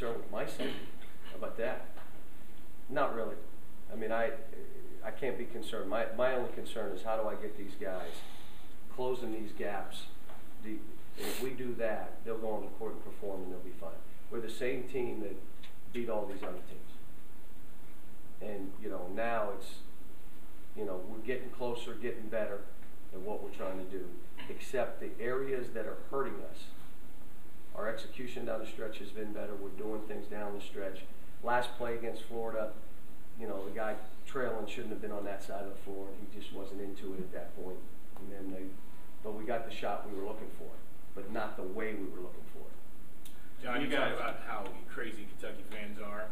concerned with my safety. How about that? Not really. I mean, I can't be concerned. My only concern is how do I get these guys closing these gaps. If we do that, they'll go on the court and perform and they'll be fine. We're the same team that beat all these other teams. And, now it's, we're getting closer, getting better at what we're trying to do. Except the areas that are hurting us. Our execution down the stretch has been better. We're doing things down the stretch. Last play against Florida, the guy trailing shouldn't have been on that side of the floor. He just wasn't into it at that point. And then but we got the shot we were looking for, but not the way we were looking for it. John, you talked about how crazy Kentucky fans are,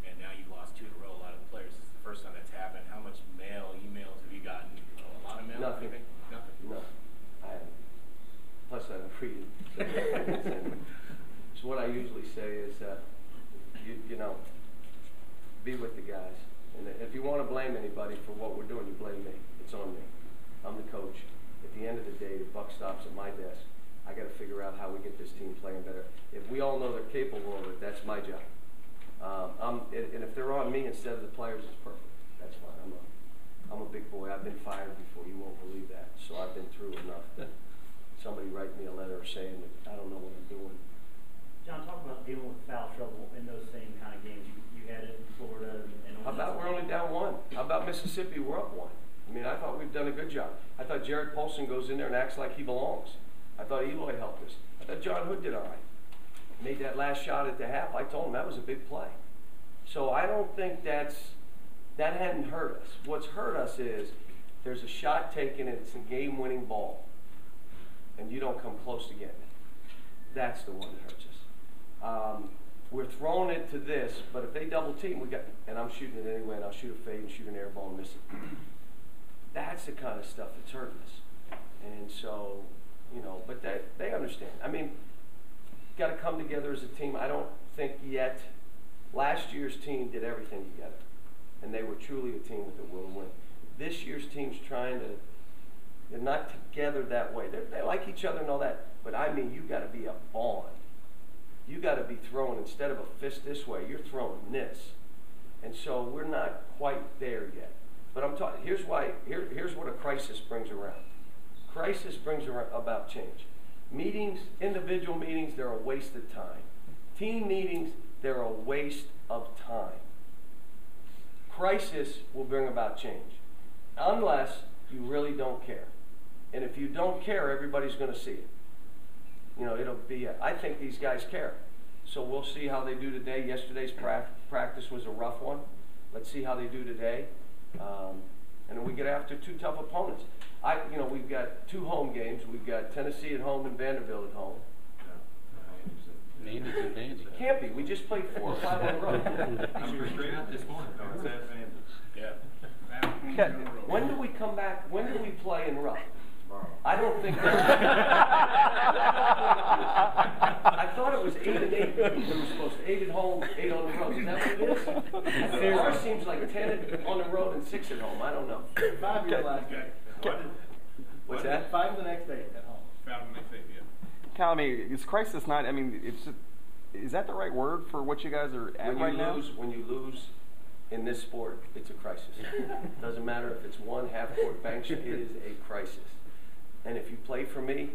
and now you've lost 2 in a row. A lot of the players. This is the first time that's happened. How much mail, emails have you gotten? A lot of mail? Nothing. Nothing? No. I haven't. Plus, I don't read it. So what I usually say is, be with the guys. And if you want to blame anybody for what we're doing, you blame me. It's on me. I'm the coach. At the end of the day, the buck stops at my desk. I got to figure out how we get this team playing better. If we all know they're capable of it, that's my job. And if they're on me instead of the players, it's perfect. That's fine. I'm a big boy. I've been fired before. You won't believe that. So I've been through enough. Somebody write me a letter saying that I don't know what I'm doing. John, talk about dealing with foul trouble in those same kind of games. You had it in Florida. How about we're only down 1? How about Mississippi? We're up 1. I mean, I thought we've done a good job. I thought Jared Polson goes in there and acts like he belongs. I thought Eloy helped us. I thought John Hood did all right. Made that last shot at the half. I told him that was a big play. So I don't think that hadn't hurt us. What's hurt us is there's a shot taken and it's a game-winning ball, and you don't come close to getting it. That's the one that hurts us. We're throwing it to this, but if they double team, and I'm shooting it anyway, and I'll shoot a fade and shoot an air ball and miss it. That's the kind of stuff that's hurting us. And so, but they understand. I mean, got to come together as a team. I don't think yet. Last year's team did everything together, and they were truly a team with the will to win. This year's team's they're not together that way. They like each other and all that, but I mean, you got to be a bond. You got to be throwing, instead of a fist this way, you're throwing this. And so we're not quite there yet. But I'm talking, here's what a crisis brings around. Crisis brings about change. Meetings, individual meetings, they're a waste of time. Team meetings, they're a waste of time. Crisis will bring about change, unless you really don't care. And if you don't care, everybody's going to see it. It'll be, I think these guys care. So we'll see how they do today. Yesterday's practice was a rough one. Let's see how they do today. And then we get after 2 tough opponents. We've got 2 home games. We've got Tennessee at home and Vanderbilt at home. Vandy's advantage. It can't be. We just played 4 or 5 on the road. You were straight out this morning. No, it's at Vandy. Yeah. When do we come back? When do we play in Rupp? I don't think I thought it was 8 and 8. It was supposed to 8 at home, 8 on the road. Is that what it is? Ours seems like 10 on the road and 6 at home. I don't know. 5 your last game. What's that? 5 the next 8 at home. 5 the next 8, yeah. Cal, I mean, it's crisis night. I mean, is that the right word for what you guys are at right now? When you lose in this sport, it's a crisis. Doesn't matter if it's 1 half-court bank shot. It is a crisis. And if you play for me,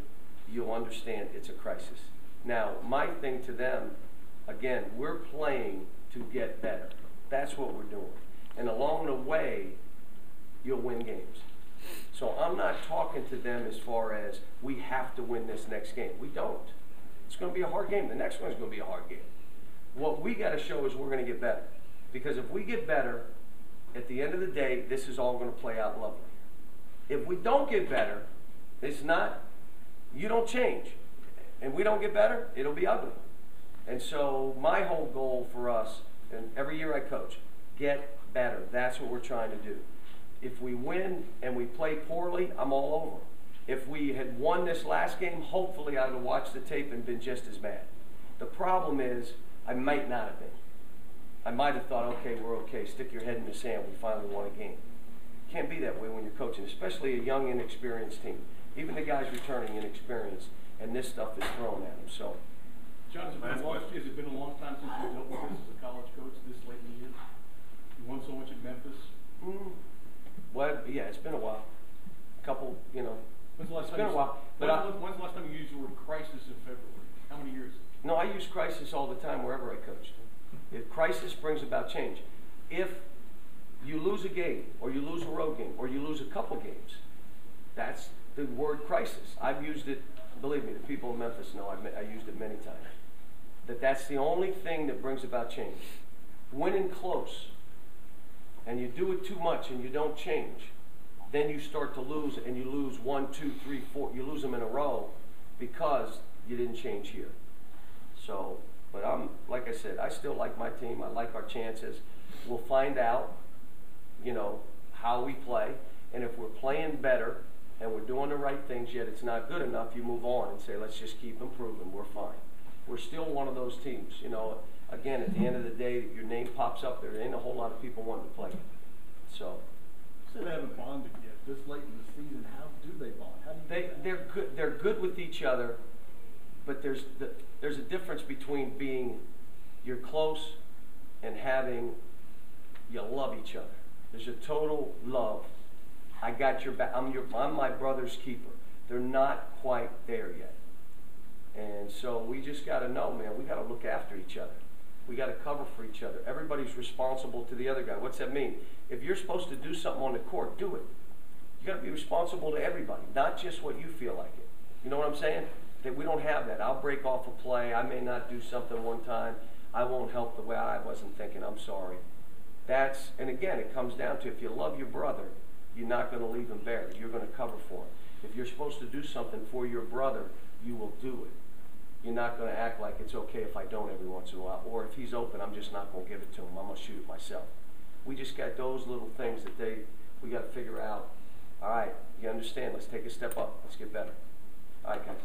you'll understand it's a crisis. Now, my thing to them, again, we're playing to get better. That's what we're doing. And along the way, you'll win games. So I'm not talking to them as far as we have to win this next game. We don't. It's going to be a hard game. The next one's going to be a hard game. What we got to show is we're going to get better. Because if we get better, at the end of the day, this is all going to play out lovely. If we don't get better, you don't change. And we don't get better, it'll be ugly. And so my whole goal for us, and every year I coach, get better. That's what we're trying to do. If we win and we play poorly, I'm all over. If we had won this last game, hopefully I would have watched the tape and been just as mad. The problem is, I might not have been. I might have thought, okay, we're okay. Stick your head in the sand. We finally won a game. Can't be that way when you're coaching, especially a young, inexperienced team. Even the guys returning inexperienced, and this stuff is thrown at them. So John, Last question. has it been a long time since you dealt with this as a college coach this late in the year? You won so much at Memphis. Well, yeah, it's been a while. Couple, you know. When's the last It's time been a while. But when's the last time you used the word crisis in February? How many years? no, I use crisis all the time wherever I coached. If crisis brings about change. If you lose a game, or you lose a road game, or you lose a couple games, that's the word crisis. I've used it, believe me, the people in Memphis know I used it many times. That's the only thing that brings about change. Winning close, and you do it too much and you don't change, then you start to lose, and you lose 1, 2, 3, 4. You lose them in a row because you didn't change here. So, but like I said, I still like my team. I like our chances. We'll find out, you know, how we play, and if we're playing better and we're doing the right things, yet it's not good enough, you move on and say, let's just keep improving. We're fine. We're still one of those teams. You know, again, at the end of the day, your name pops up there. There ain't a whole lot of people wanting to play. So. So they haven't bonded yet. This late in the season, how do they bond? How do you do that? They're good. They're good with each other, but there's a difference between being you're close and having you love each other. There's a total love. I got your back. I'm my brother's keeper. They're not quite there yet, and so we just got to know, man. We got to look after each other. We got to cover for each other. Everybody's responsible to the other guy. What's that mean? If you're supposed to do something on the court, do it. You got to be responsible to everybody, not just what you feel like it. You know what I'm saying? That we don't have that. I'll break off a play. I may not do something one time. I won't help the way I wasn't thinking. I'm sorry. And again, it comes down to if you love your brother, you're not going to leave him bare. You're going to cover for him. If you're supposed to do something for your brother, you will do it. You're not going to act like it's okay if I don't every once in a while. Or if he's open, I'm just not going to give it to him. I'm going to shoot it myself. We just got those little things that we got to figure out. All right, you understand. Let's take a step up. Let's get better. All right, guys.